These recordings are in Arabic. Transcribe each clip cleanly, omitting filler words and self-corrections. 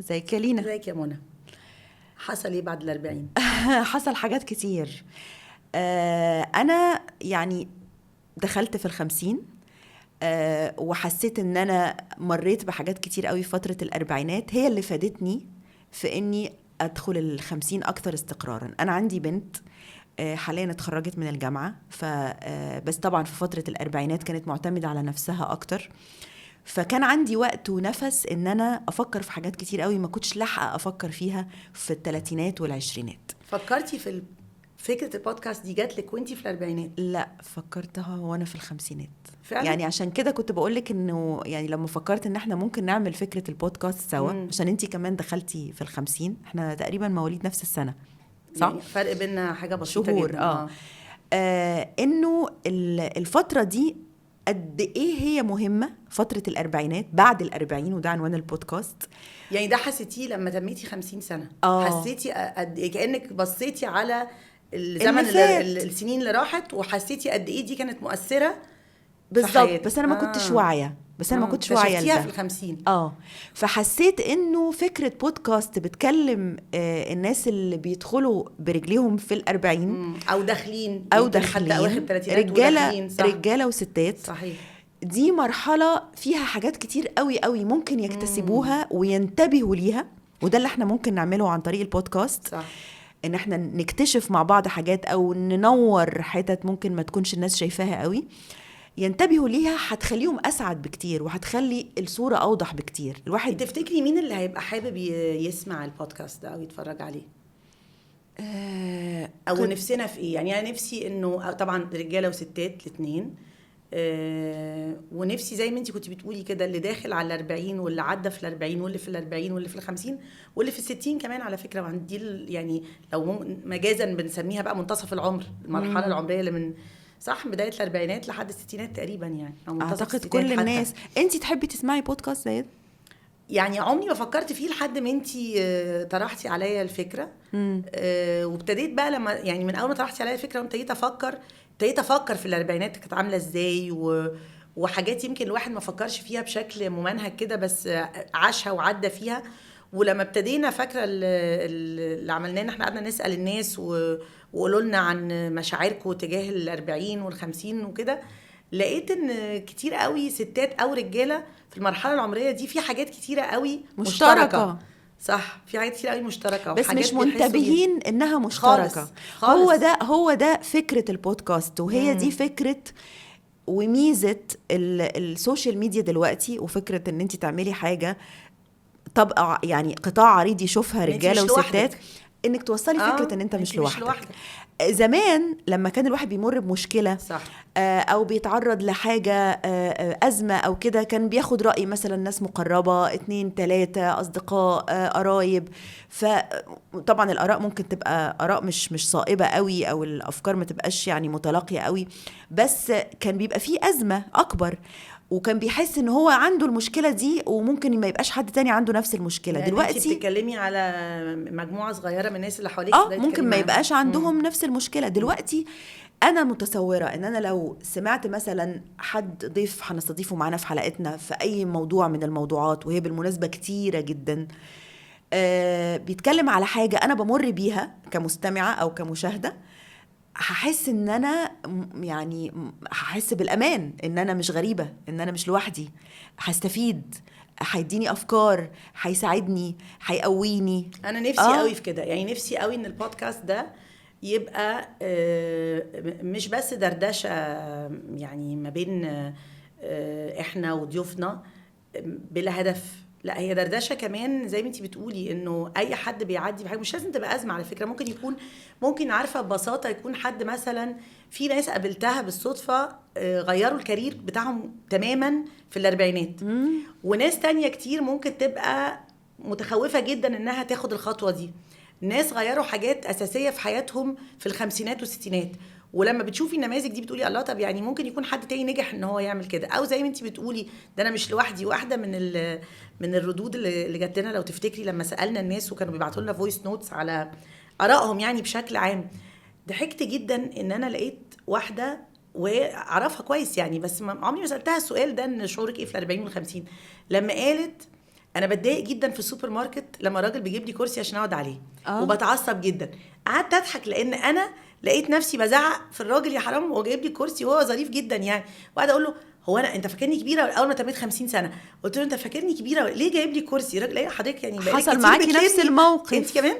ازيك يا لينا؟ ازيك يا منى؟ حصل ايه بعد 40؟ حصل حاجات كتير. انا يعني دخلت في 50. وحسيت ان انا مريت بحاجات كتير قوي في فترة الاربعينات، هي اللي فادتني في اني ادخل 50 اكثر استقرارا. انا عندي بنت حاليا اتخرجت من الجامعة، بس طبعا في فترة الاربعينات كانت معتمدة على نفسها اكتر، فكان عندي وقت ونفس ان انا افكر في حاجات كتير قوي ما كنتش لاحقه افكر فيها في الثلاثينات والعشرينات. فكرتي في فكره البودكاست دي جات لك وانتي في الاربعينات؟ لا، فكرتها وانا في الخمسينات فعلا؟ يعني عشان كده كنت بقولك انه يعني لما فكرت ان احنا ممكن نعمل فكره البودكاست سوا، عشان انتي كمان دخلتي في 50، احنا تقريبا مواليد نفس السنه، صح؟ يعني فرق بيننا حاجه بسيطه شهور. جدا. انه الفتره دي قد ايه هي مهمه، فتره الاربعينات بعد الاربعين، وده عنوان البودكاست. يعني ده حسيتيه لما تميتي 50 سنه؟ حسيتي قد ايه؟ كانك بصيتي على الزمن السنين اللي راحت وحسيتي قد ايه دي كانت مؤثره بالظبط. بس انا ما كنتش واعيه، شفتيها في 50. فحسيت انه فكره بودكاست بتكلم الناس اللي بيدخلوا برجليهم في الاربعين او داخلين حتى اواخر الثلاثينات، رجاله وستات. صحيح. دي مرحله فيها حاجات كتير قوي قوي ممكن يكتسبوها وينتبهوا ليها، وده اللي احنا ممكن نعمله عن طريق البودكاست. صح. ان احنا نكتشف مع بعض حاجات او ننور حتت ممكن ما تكونش الناس شايفاها قوي، ينتبهوا ليها، هتخليهم اسعد بكتير وهتخلي الصوره اوضح بكتير. الواحد تفتكري مين اللي هيبقى حابب يسمع البودكاست ده او يتفرج عليه؟ او نفسنا في ايه؟ يعني انا نفسي انه طبعا رجاله وستات الاثنين، ونفسي زي ما انتي كنت بتقولي كده اللي داخل على 40 واللي عدى في 40 واللي في 40 واللي في 50 واللي في 60 كمان على فكره. وعندي يعني لو مجازا بنسميها بقى منتصف العمر، المرحله العمريه اللي من بدايه الاربعينات لحد الستينات تقريبا، يعني او اعتقد كل الناس. انتي تحبي تسمعي بودكاست زي ده؟ يعني عمري ما فكرت فيه لحد ما انتي طرحتي عليا الفكره. وابتديت بقى لما يعني من اول ما طرحتي عليا الفكره وابتديت افكر في الاربعينات كانت عامله ازاي، وحاجات يمكن الواحد ما فكرش فيها بشكل ممنهج كده بس عاشها وعدى فيها. ولما ابتدينا فاكره اللي عملناه ان احنا قعدنا نسال الناس وقولوا لنا عن مشاعركم تجاه ال40 وال50 وكده، لقيت ان كتير قوي ستات او رجاله في المرحله العمريه دي في حاجات كتيره قوي مشتركه. صح، في حاجات كتير قوي مشتركه، بس مش منتبهين انها مشتركه خالص. هو ده فكره البودكاست، وهي دي فكره وميزه السوشيال ميديا دلوقتي، وفكره ان انت تعملي حاجه طبقه يعني قطاع عريض يشوفها رجاله وستات، انك توصلي فكره ان انت مش لوحدك. زمان لما كان الواحد بيمر بمشكله، صح. او بيتعرض لحاجه ازمه او كده، كان بياخد راي مثلا ناس مقربه 2 3 اصدقاء قرايب. فطبعا الاراء ممكن تبقى اراء مش صائبه قوي، او الافكار ما تبقاش يعني متلاقيه قوي، بس كان بيبقى فيه ازمه اكبر، وكان بيحس ان هو عنده المشكله دي وممكن ما يبقاش حد تاني عنده نفس المشكله. يعني دلوقتي انت بتتكلمي على مجموعه صغيره من الناس اللي حواليك، ممكن ما يبقاش عندهم نفس المشكله. دلوقتي انا متصوره ان انا لو سمعت مثلا حد ضيف هنستضيفه معنا في حلقتنا في اي موضوع من الموضوعات، وهي بالمناسبه كتيره جدا، بيتكلم على حاجه انا بمر بيها كمستمعه او كمشاهده، هحس ان انا يعني هحس بالامان، ان انا مش غريبه، ان انا مش لوحدي، هستفيد، هيديني افكار، هيساعدني، هيقويني. انا نفسي قوي في كده، يعني نفسي قوي ان البودكاست ده يبقى مش بس دردشه يعني ما بين احنا وضيوفنا بلا هدف، لا هي دردشه كمان زي ما انتي بتقولي، انه اي حد بيعدي بحاجه مش لازم تبقى ازمه على فكره، ممكن عارفه ببساطه يكون حد مثلا، في ناس قابلتها بالصدفه غيروا الكارير بتاعهم تماما في الاربعينات، وناس تانية كتير ممكن تبقى متخوفه جدا انها تاخد الخطوه دي، ناس غيروا حاجات اساسيه في حياتهم في الخمسينات والستينات، ولما بتشوفي النماذج دي بتقولي الله، طب يعني ممكن يكون حد تاني نجح ان هو يعمل كده، او زي ما انتي بتقولي ده انا مش لوحدي. واحده من الردود اللي جات لنا لو تفتكري لما سالنا الناس وكانوا بيبعتوا لنا فويس نوتس على ارائهم يعني بشكل عام، ضحكت جدا ان انا لقيت واحده واعرفها كويس يعني، بس عمري ما سالتها السؤال ده ان شعورك ايه في ال40 وال50، لما قالت انا بتضايق جدا في السوبر ماركت لما الراجل بيجيب لي كرسي عشان اقعد عليه. آه. وبتعصب جدا. قعدت اضحك لان انا لقيت نفسي بزعق في الراجل، يا حرام هو جايب لي كرسي وهو ظريف جدا يعني. وقعد اقول له هو انت فاكرني كبيره؟ اول ما تميت 50 سنه قلت له انت فاكرني كبيره ليه جايب لي كرسي؟ راجل ايه حضرتك يعني حصل معاكي نفس الموقف؟ انت كمان؟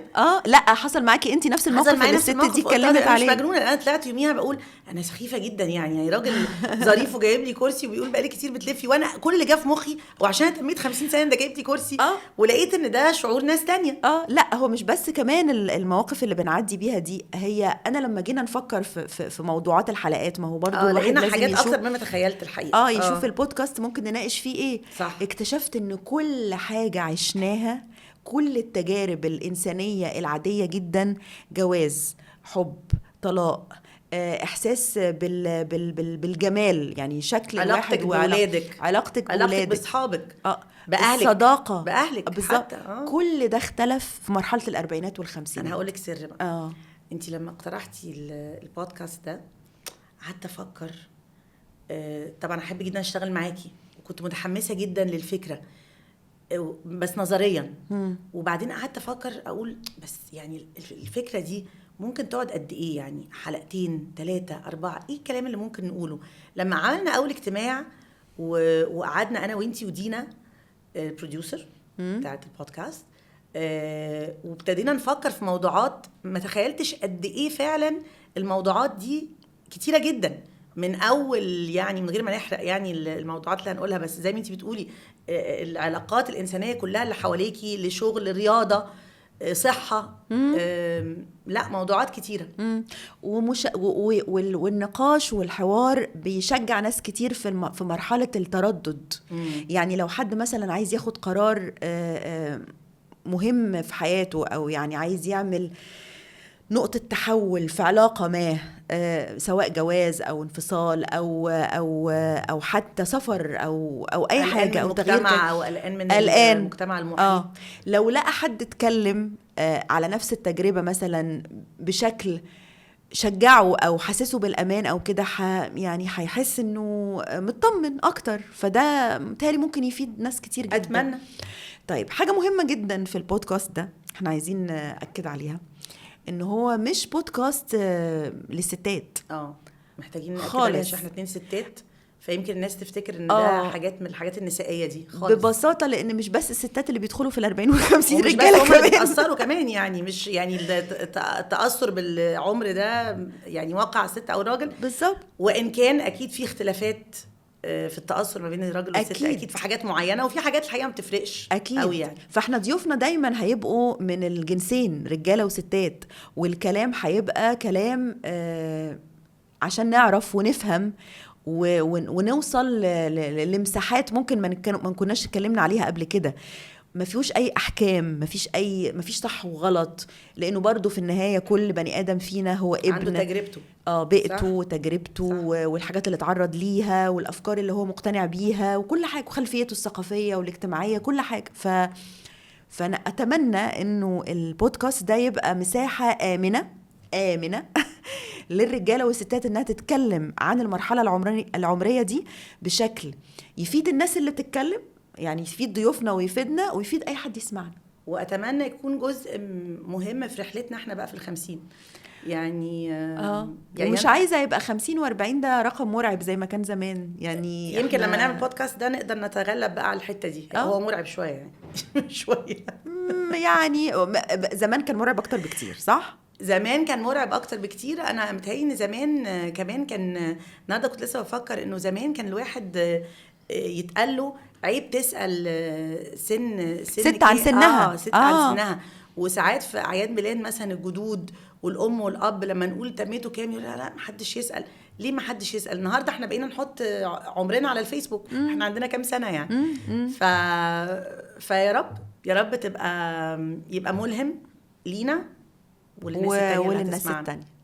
لا حصل معاكي انت نفس الموقف اللي الست دي اتكلمت عليه. مش مجنونه، انا طلعت يوميها بقول انا سخيفه جدا يعني راجل ظريف وجايب لي كرسي وبيقول بقالي كتير بتلفي، وانا كل اللي جه في مخي وعشان تميت 50 سنه ده جايب لي كرسي. ولقيت ان ده شعور ناس تانية. لا هو مش بس كمان المواقف اللي بنعدي بيها دي، هي انا لما جينا نفكر في موضوعات الحلقات، ما هو برضو لقينا حاجات اكتر مما تخيلت الحقيقه. يشوف البودكاست ممكن نناقش فيه ايه. صح. اكتشفت ان كل حاجه عشناها، كل التجارب الانسانيه العاديه جدا، جواز، حب، طلاق، احساس بالجمال، يعني شكل علاقتك بولادك، علاقتك بولادك، باصحابك، باهلك، الصداقه، باهلك بالظبط. كل ده اختلف في مرحله الاربعينات والخمسينات. انا هقول لك سر بقى. انت لما اقترحتي البودكاست ده قعدت افكر. طبعا احب جدا اشتغل معاكي وكنت متحمسه جدا للفكره بس نظريا. وبعدين قعدت افكر اقول بس يعني الفكره دي ممكن تقعد قد ايه؟ يعني حلقتين 3 4 ايه الكلام اللي ممكن نقوله؟ لما عملنا اول اجتماع وقعدنا انا وانتي ودينا البروديوسر بتاعت البودكاست، وابتدينا نفكر في موضوعات ما تخيلتش قد ايه فعلا الموضوعات دي كتيره جدا. من اول يعني من غير ما نحرق يعني الموضوعات اللي هنقولها، بس زي ما انتي بتقولي العلاقات الانسانيه كلها اللي حواليكي، لشغل، رياضه، صحه، لا موضوعات كتيره. والنقاش والحوار بيشجع ناس كتير في مرحله التردد. يعني لو حد مثلا عايز ياخد قرار مهم في حياته، او يعني عايز يعمل نقطة تحول في علاقة ما، سواء جواز أو انفصال أو حتى سفر أو أي حاجة، أو تغيير، أو قلقان من المجتمع المحيط. لو لقى حد اتكلم على نفس التجربة مثلا بشكل شجعه أو حسسه بالأمان أو كده، يعني هيحس إنه مطمن أكتر. فده متهيألي ممكن يفيد ناس كتير جدا. أتمنى. طيب، حاجة مهمة جدا في البودكاست ده احنا عايزين نأكد عليها، إن هو مش بودكاست للستات. محتاجين نأكد عليها عشان احنا 2 ستات، فيمكن الناس تفتكر ان ده حاجات من الحاجات النسائيه دي خالص. ببساطه، لان مش بس الستات اللي بيدخلوا في ال40 وال50، رجاله كمان بيتاثروا كمان. يعني مش يعني التاثر بالعمر ده يعني واقع على الست او الراجل بالظبط. وان كان اكيد في اختلافات في التأثر ما بين الراجل والست، أكيد في حاجات معينة، وفي حاجات الحقيقة ما بتفرقش قوي يعني. فاحنا ضيوفنا دايما هيبقوا من الجنسين، رجالة وستات، والكلام هيبقى كلام عشان نعرف ونفهم ونوصل لمساحات ممكن ما كناش اتكلمنا عليها قبل كده. ما فيهوش اي احكام، ما فيش صح وغلط، لانه برضو في النهايه كل بني ادم فينا هو ابن عنده تجربته، بيئته وتجربته والحاجات اللي اتعرض ليها والافكار اللي هو مقتنع بيها وكل حاجه، وخلفيته الثقافيه والاجتماعيه، كل حاجه. فانا اتمنى انه البودكاست ده يبقى مساحه امنه للرجاله والستات انها تتكلم عن المرحله العمريه دي بشكل يفيد الناس اللي بتتكلم، يعني يفيد ضيوفنا ويفيدنا ويفيد اي حد يسمعنا. واتمنى يكون جزء مهم في رحلتنا احنا بقى في 50 يعني. يعني مش عايزه يبقى 50 و40 ده رقم مرعب زي ما كان زمان يعني. يمكن لما نعمل بودكاست ده نقدر نتغلب بقى على الحته دي. هو مرعب شويه يعني شويه يعني زمان كان مرعب اكتر بكتير، صح؟ زمان كان مرعب اكتر بكتير. انا متهيألي ان زمان كمان كان، النهارده كنت لسه بفكر انه زمان كان الواحد يتقال له عيب تسأل ست عن سنها. ست عن سنها. وساعات في اعياد ميلاد مثلا الجدود والام والاب لما نقول تميته كام يقول لا محدش يسأل. ليه محدش يسأل؟ النهارده احنا بقينا نحط عمرنا على الفيسبوك. احنا عندنا كام سنه يعني. فيا رب يبقى ملهم لينا وللناس التانية.